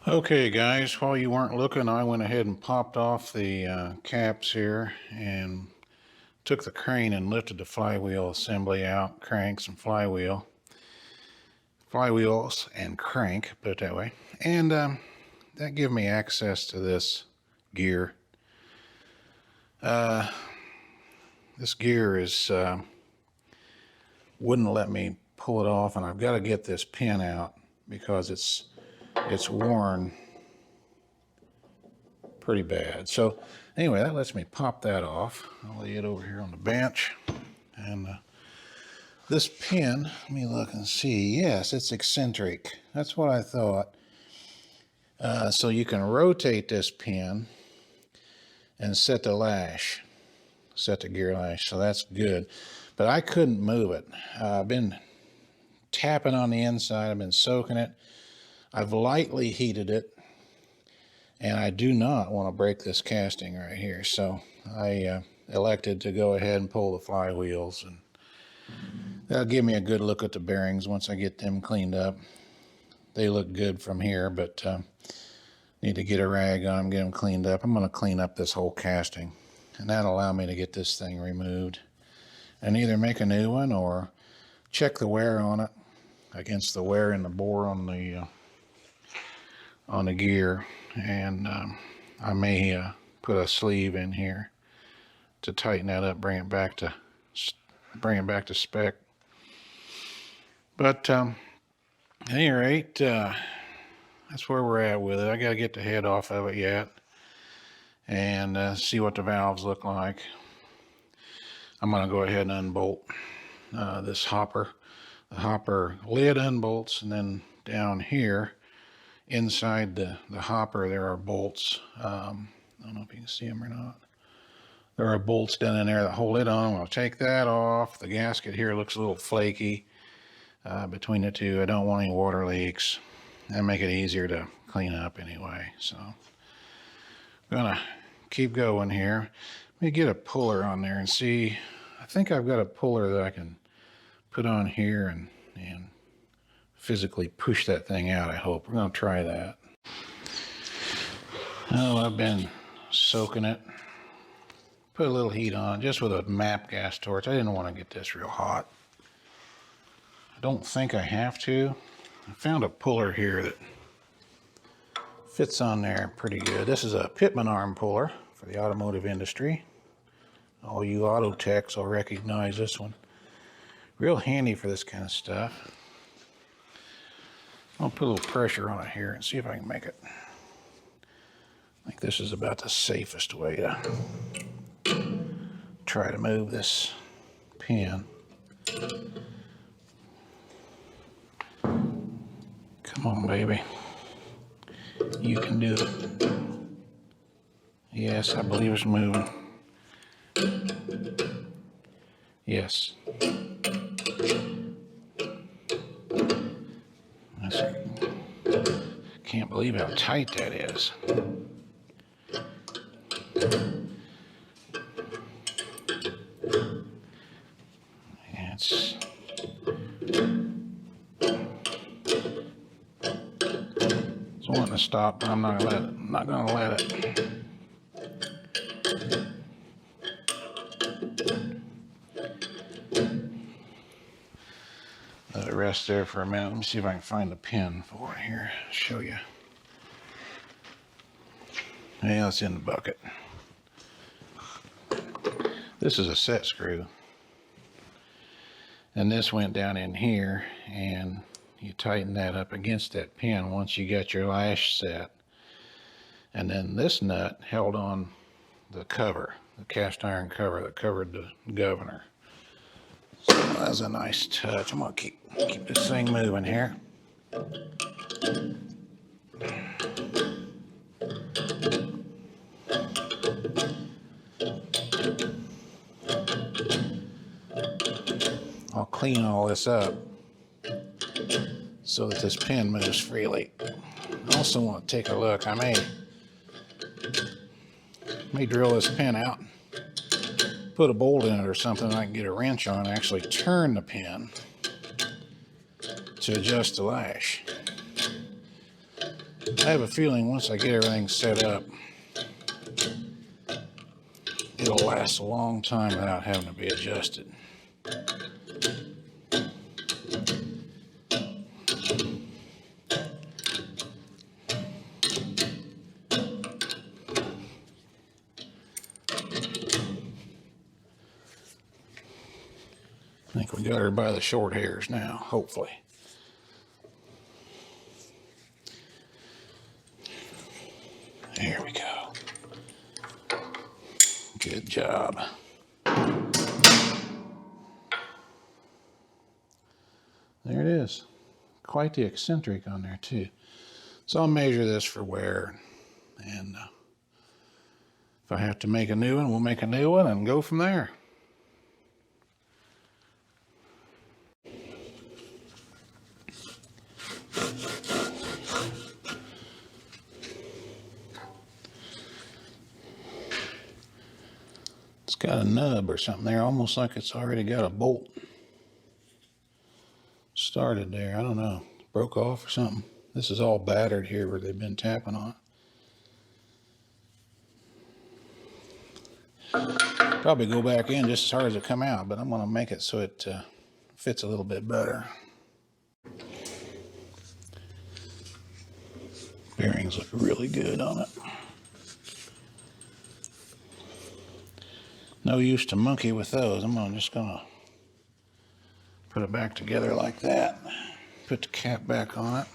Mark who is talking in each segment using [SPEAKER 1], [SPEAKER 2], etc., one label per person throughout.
[SPEAKER 1] Okay guys, while you weren't looking, I went ahead and popped off the caps here and took the crane and lifted the flywheel assembly out, cranks and flywheels and crank, put it that way. And that gave me access to this gear. This gear is wouldn't let me pull it off, and I've got to get this pin out because it's worn pretty bad. So anyway, that lets me pop that off. I'll lay it over here on the bench. And this pin, let me look and see. Yes, it's eccentric. That's what I thought. So you can rotate this pin and set the lash, set the gear lash. So that's good. But I couldn't move it. I've been tapping on the inside. I've been soaking it. I've lightly heated it. And I do not want to break this casting right here. So I elected to go ahead and pull the flywheels. And that'll give me a good look at the bearings once I get them cleaned up. They look good from here, but need to get a rag on them, get them cleaned up. I'm going to clean up this whole casting. And that'll allow me to get this thing removed. And either make a new one or check the wear on it against the wear in the bore on the gear. And I may put a sleeve in here to tighten that up, bring it back to spec. But at any rate, that's where we're at with it. I got to get the head off of it yet and see what the valves look like. I'm going to go ahead and unbolt this hopper. The hopper lid unbolts, and then down here inside the hopper there are bolts. I don't know if you can see them or not. There are bolts down in there that hold it on. I'm going to take that off. The gasket here looks a little flaky between the two. I don't want any water leaks. That'll make it easier to clean up anyway. So I'm going to keep going here. Let me get a puller on there and see. I think I've got a puller that I can put on here and physically push that thing out, I hope. We're going to try that. Oh, I've been soaking it. Put a little heat on just with a MAP gas torch. I didn't want to get this real hot. I don't think I have to. I found a puller here that fits on there pretty good. This is a Pitman arm puller for the automotive industry. All you auto techs will recognize this one. Real handy for this kind of stuff. I'll put a little pressure on it here and see if I can make it. I think this is about the safest way to try to move this pin. Come on, baby. You can do it. Yes, I believe it's moving. Yes. Can't believe how tight that is. It's wanting to stop, but I'm not gonna let it. I'm not gonna let it. Let it rest there for a minute. Let me see if I can find the pin for it here. Show you. Yeah, it's in the bucket. This is a set screw. And this went down in here, and you tighten that up against that pin once you get your lash set. And then this nut held on the cover, the cast iron cover that covered the governor. So that was a nice touch. I'm gonna keep this thing moving here. I'll clean all this up so that this pin moves freely. I also want to take a look. I may drill this pin out, put a bolt in it or something. I can get a wrench on and actually turn the pin to adjust the lash. I have a feeling once I get everything set up, it'll last a long time without having to be adjusted. I think we got her by the short hairs now, hopefully. There we go. Good job. There it is. Quite the eccentric on there too. So I'll measure this for wear, and if I have to make a new one, we'll make a new one and go from there. It's got a nub or something there, almost like it's already got a bolt started there. I don't know, broke off or something. This is all battered here where they've been tapping on it. Probably go back in just as hard as it come out, but I'm going to make it so it fits a little bit better. Bearings look really good on it. No use to monkey with those. I'm just going to put it back together like that. Put the cap back on it.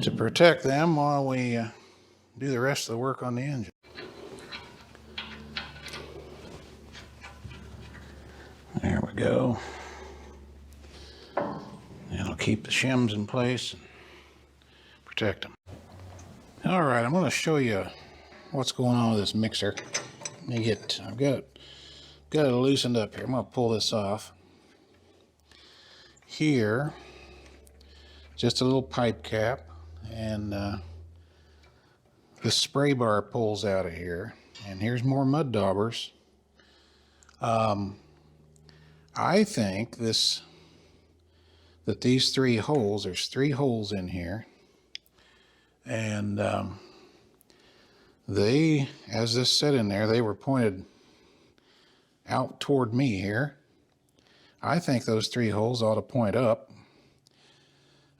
[SPEAKER 1] To protect them while we do the rest of the work on the engine. There we go. That'll keep the shims in place and protect them. All right, I'm going to show you what's going on with this mixer. I've got it loosened up here. I'm going to pull this off. Here, just a little pipe cap, and the spray bar pulls out of here. And here's more mud daubers. I think that these 3 holes, there's 3 holes in here, and they, as this set in there, they were pointed out toward me here. I think those 3 holes ought to point up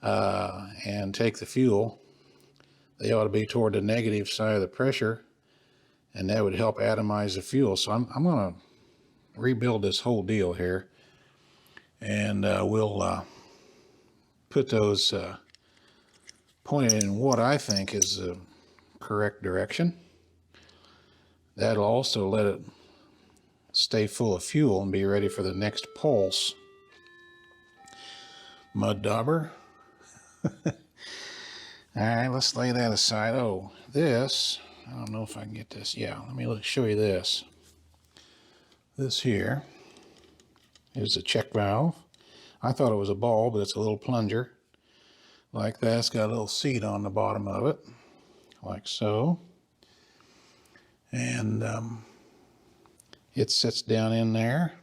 [SPEAKER 1] and take the fuel. They ought to be toward the negative side of the pressure, and that would help atomize the fuel. So I'm going to rebuild this whole deal here, and we'll put those pointed in what I think is the correct direction. That'll also let it stay full of fuel and be ready for the next pulse. Mud dauber. All right, let's lay that aside. Oh, this, I don't know if I can get this. Yeah, let me show you this. This here is a check valve. I thought it was a ball, but it's a little plunger. Like that. It's got a little seat on the bottom of it, like so. And it sits down in there.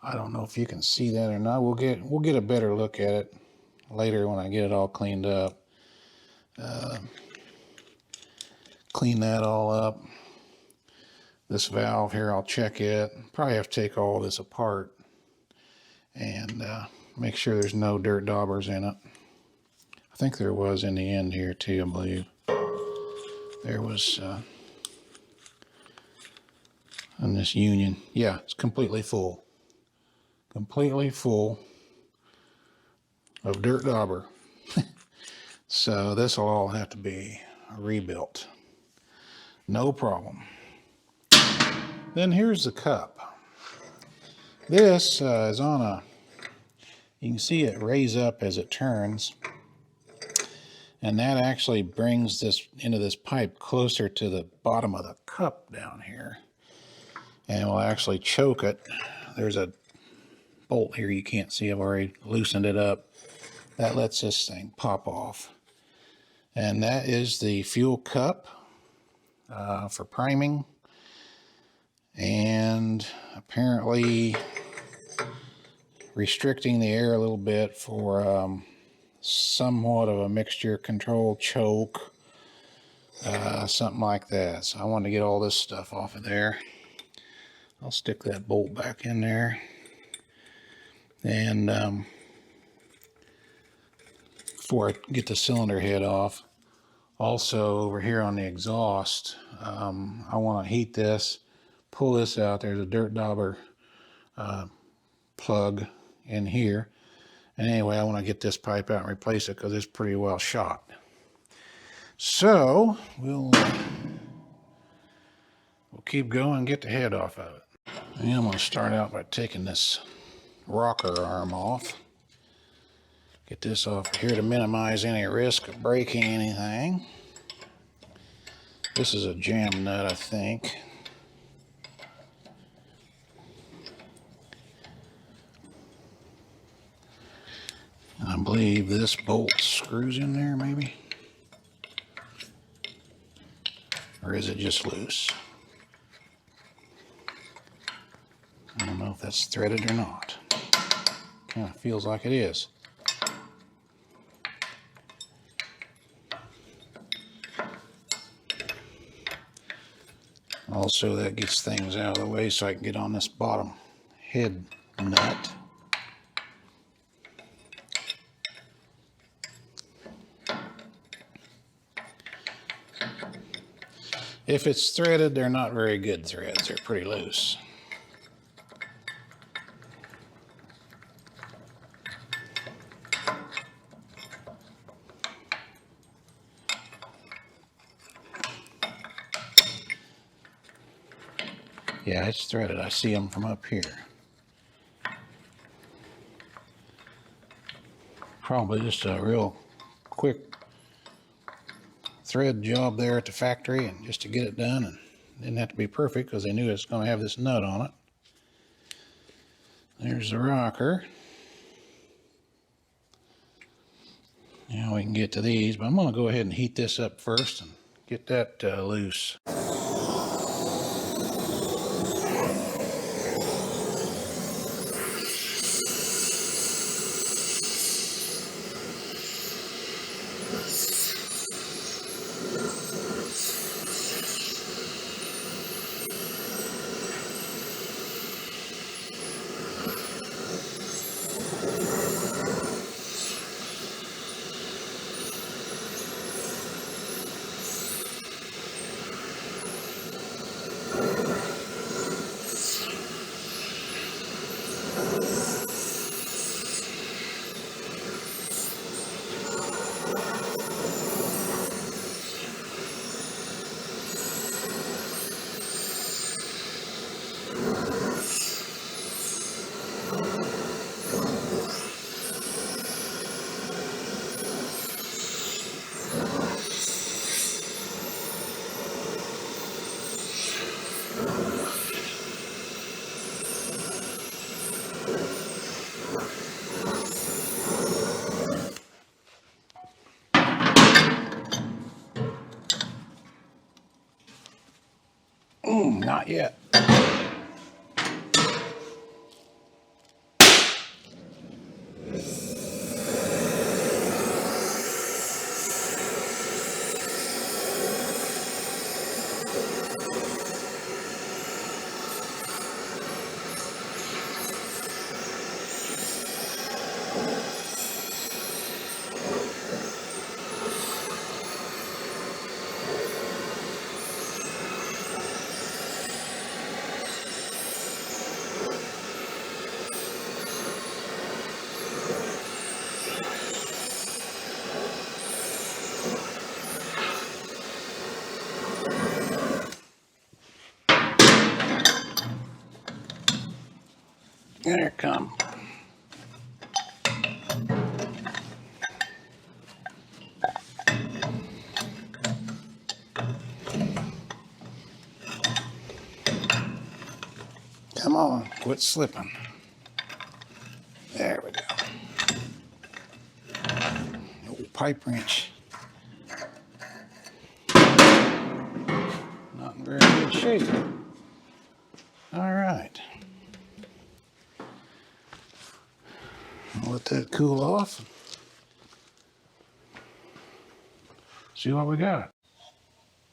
[SPEAKER 1] I don't know if you can see that or not. We'll get a better look at it later when I get it all cleaned up. Clean that all up. This valve here, I'll check it. Probably have to take all this apart and make sure there's no dirt daubers in it. I think there was in the end here too, I believe. There was on this union. Yeah, it's completely full. Completely full of dirt dauber. So this will all have to be rebuilt. No problem. Then here's the cup. This is on a, you can see it raise up as it turns. And that actually brings this into this pipe closer to the bottom of the cup down here. And will actually choke it. There's a bolt here you can't see. I've already loosened it up. That lets this thing pop off. And that is the fuel cup for priming. And apparently restricting the air a little bit for somewhat of a mixture control choke, something like that. So I want to get all this stuff off of there. I'll stick that bolt back in there. And before I get the cylinder head off, also over here on the exhaust, I want to heat this, pull this out. There's a dirt dauber plug in here. And anyway, I want to get this pipe out and replace it because it's pretty well shot. So we'll keep going and get the head off of it. And I'm going to start out by taking this rocker arm off. Get this off here to minimize any risk of breaking anything. This is a jam nut, I think. I believe this bolt screws in there, maybe? Or is it just loose? I don't know if that's threaded or not. Kind of feels like it is. Also, that gets things out of the way so I can get on this bottom head nut. If it's threaded, they're not very good threads. They're pretty loose. Yeah, it's threaded. I see them from up here. Probably just a real quick thread job there at the factory, and just to get it done, and didn't have to be perfect because they knew it's going to have this nut on it. There's the rocker. Now we can get to these, but I'm going to go ahead and heat this up first and get that loose. Not yet. There it comes. Come on, quit slipping. There we go. Old pipe wrench. Not in very good shape. All right. Let that cool off. See what we got.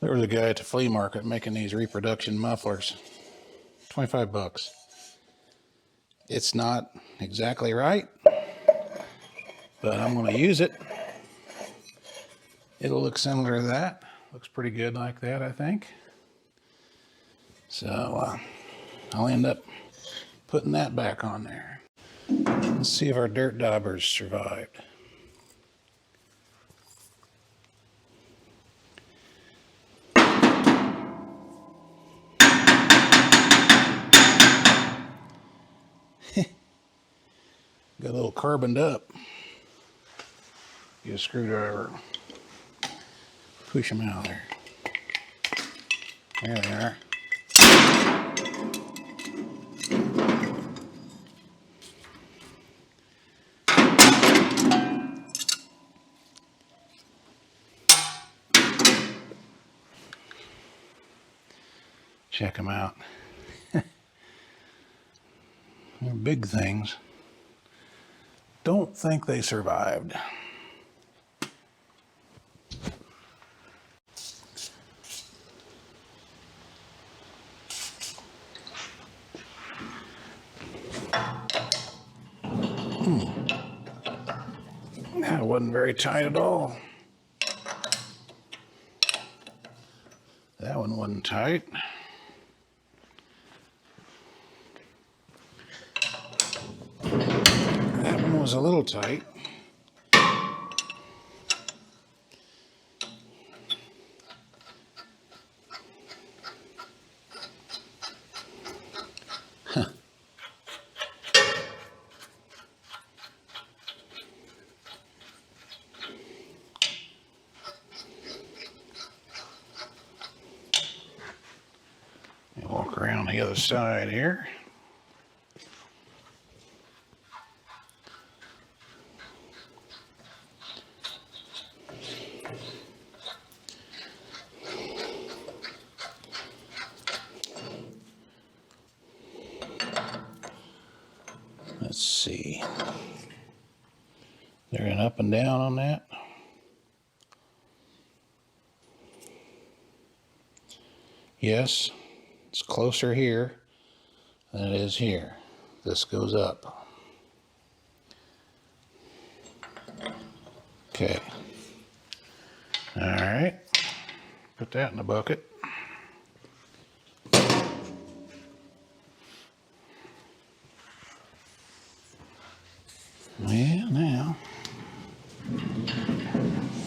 [SPEAKER 1] There was a guy at the flea market making these reproduction mufflers. 25 bucks. It's not exactly right, but I'm going to use it. It'll look similar to that. Looks pretty good like that, I think. So I'll end up putting that back on there. Let's see if our dirt daubers survived. Got a little carboned up. Get a screwdriver. Push them out there. There they are. Check them out. They're big things. Don't think they survived. That wasn't very tight at all. That one wasn't tight. That one was a little tight. Huh. Walk around the other side here. Let's see. They're an up and down on that. Yes, it's closer here than it is here. This goes up. Okay. All right. Put that in the bucket. Well, now,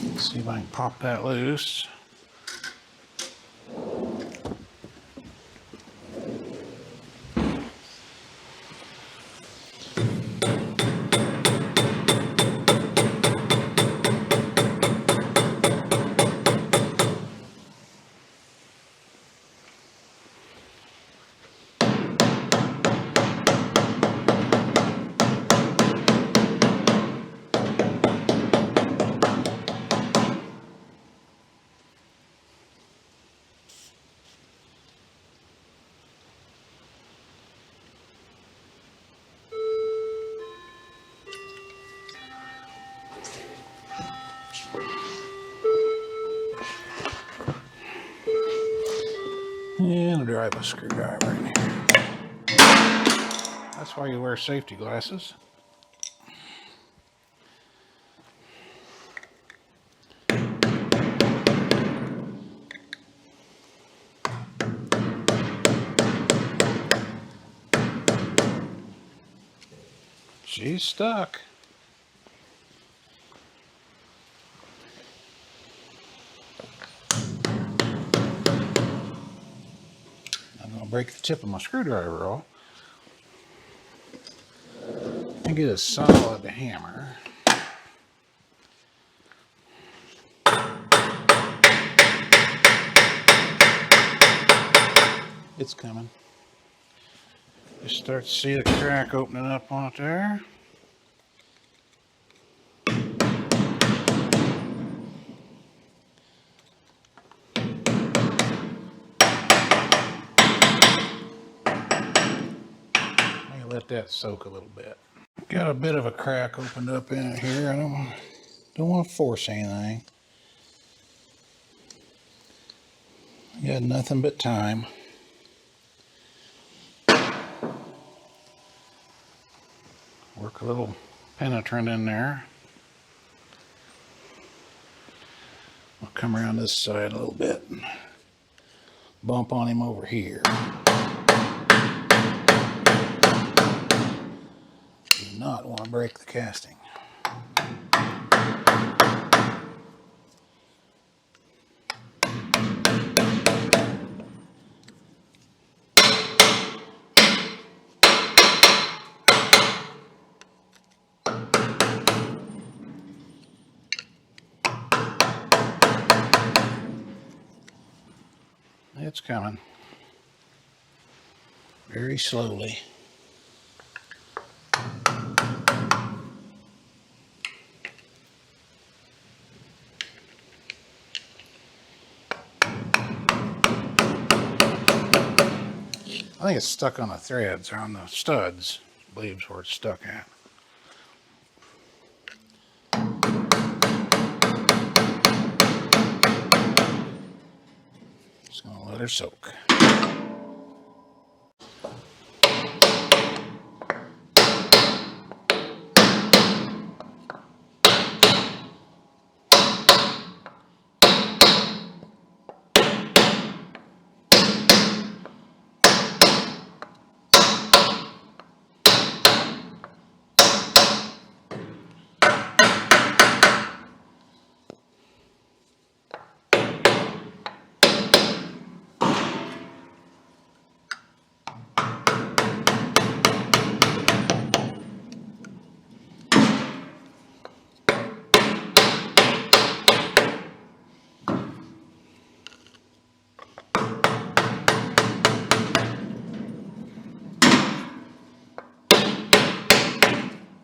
[SPEAKER 1] let's see if I can pop that loose. And I'll drive a screwdriver in here. That's why you wear safety glasses. She's stuck. I'm going to break the tip of my screwdriver off and get a solid hammer. It's coming. You start to see the crack opening up on it there. Let that soak a little bit. Got a bit of a crack opened up in it here. I don't want to force anything. Got nothing but time. Work a little penetrant in there. I'll come around this side a little bit and bump on him over here. Do not want to break the casting. It's coming very slowly. I think it's stuck on the threads or on the studs. I believe is where it's stuck at. Just gonna let her soak.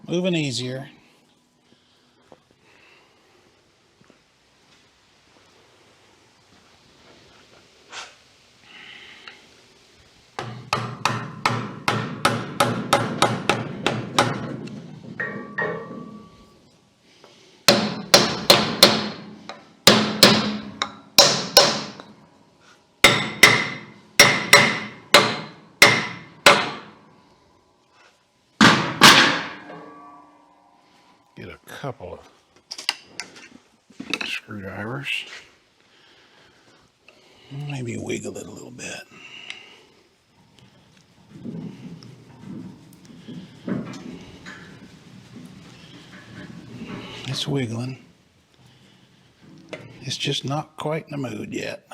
[SPEAKER 1] Moving easier. Get a couple of screwdrivers. Maybe wiggle it a little bit. It's wiggling. It's just not quite in the mood yet.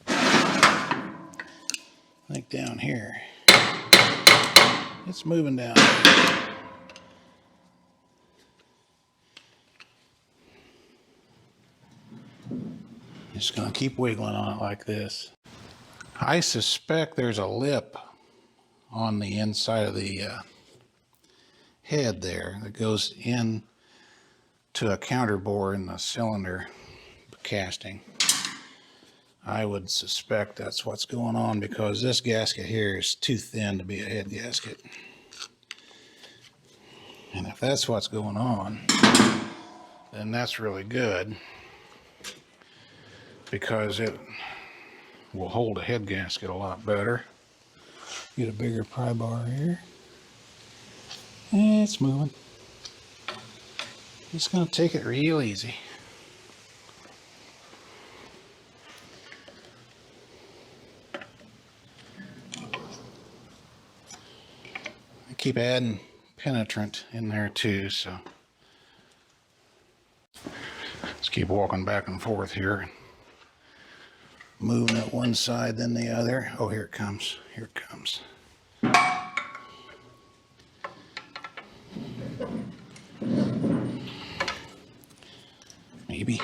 [SPEAKER 1] I think down here, it's moving down. Just gonna keep wiggling on it like this. I suspect there's a lip on the inside of the head there that goes in to a counter bore in the cylinder casting. I would suspect that's what's going on because this gasket here is too thin to be a head gasket. And if that's what's going on, then that's really good because it will hold a head gasket a lot better. Get a bigger pry bar here. It's moving. Just gonna take it real easy. I keep adding penetrant in there too, so let's keep walking back and forth here. Moving it one side then the other. Oh, here it comes. Here it comes. Maybe.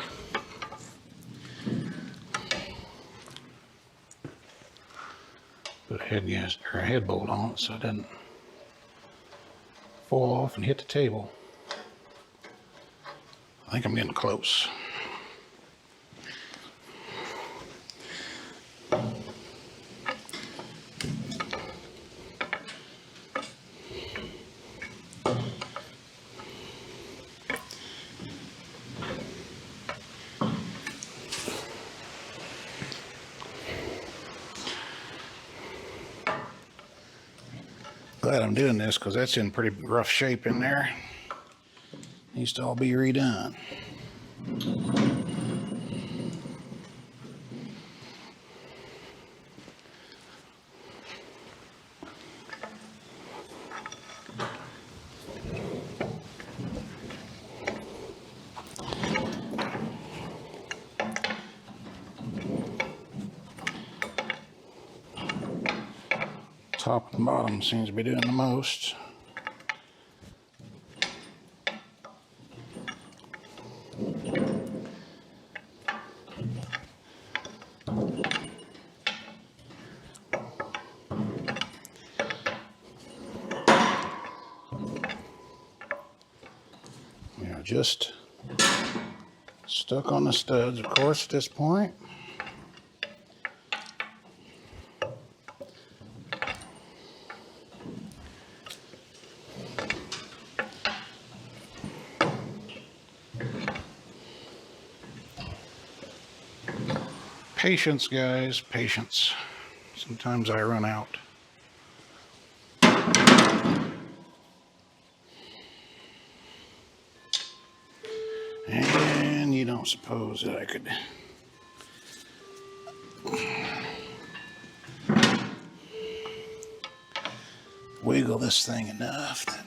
[SPEAKER 1] Put a head gasket or a head bolt on it so it doesn't fall off and hit the table. I think I'm getting close. Glad I'm doing this because that's in pretty rough shape in there. Needs to all be redone. Top and bottom seems to be doing the most. We are just stuck on the studs, of course, at this point. Patience, guys, patience. Sometimes I run out. And you don't suppose that I could wiggle this thing enough that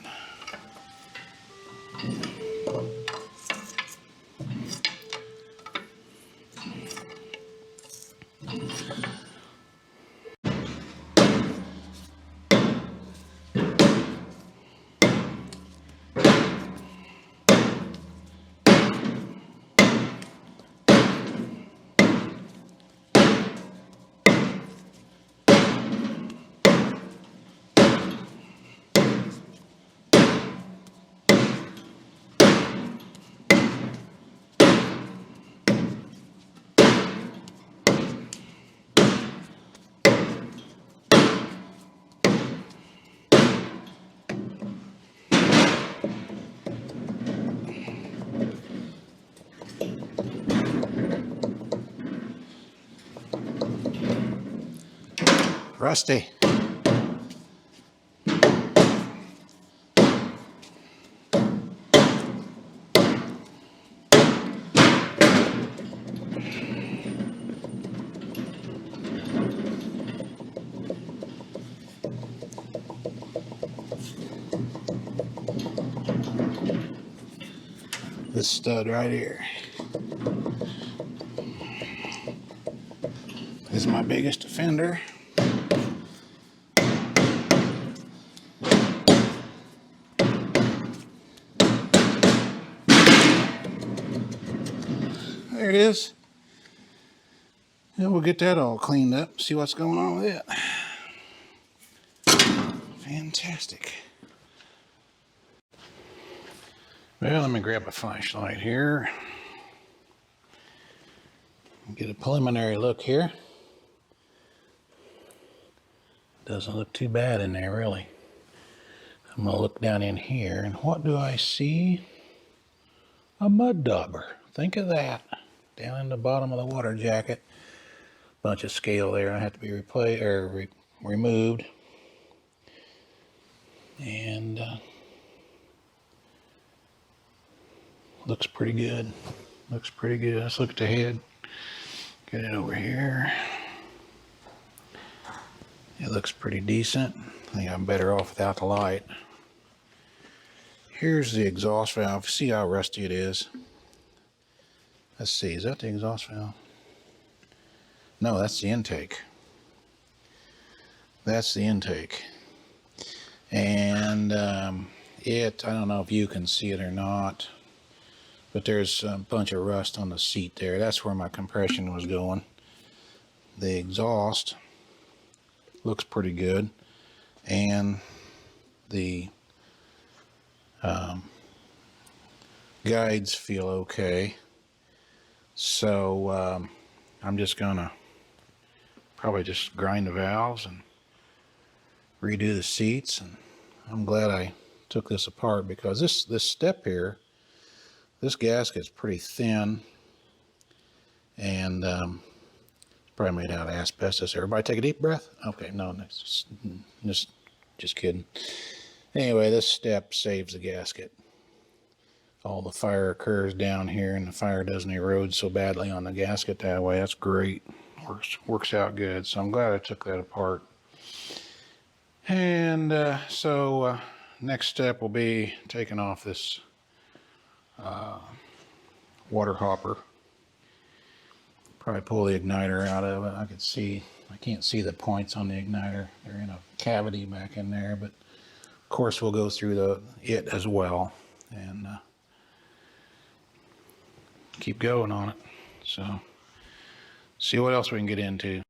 [SPEAKER 1] rusty. This stud right here is my biggest offender. There it is. And we'll get that all cleaned up, see what's going on with it. Fantastic. Well, let me grab a flashlight here. Get a preliminary look here. Doesn't look too bad in there, really. I'm going to look down in here, and what do I see? A mud dauber. Think of that. Down in the bottom of the water jacket. Bunch of scale there. I have to be removed. And looks pretty good. Looks pretty good. Let's look at the head. Get it over here. It looks pretty decent. I think I'm better off without the light. Here's the exhaust valve. See how rusty it is? Let's see, is that the exhaust valve? No, that's the intake. That's the intake. And I don't know if you can see it or not, but there's a bunch of rust on the seat there. That's where my compression was going. The exhaust looks pretty good, and the guides feel okay. So I'm just gonna probably just grind the valves and redo the seats, and I'm glad I took this apart, because this step here, this gasket's pretty thin, and probably made out of asbestos. Everybody take a deep breath. Okay, no, just kidding. Anyway, this step saves the gasket. All the fire occurs down here, and the fire doesn't erode so badly on the gasket that way. That's great. Works out good. So I'm glad I took that apart. And next step will be taking off this water hopper. Probably pull the igniter out of it. I can't see the points on the igniter. They're in a cavity back in there, but of course we'll go through it as well, and keep going on it. So see what else we can get into.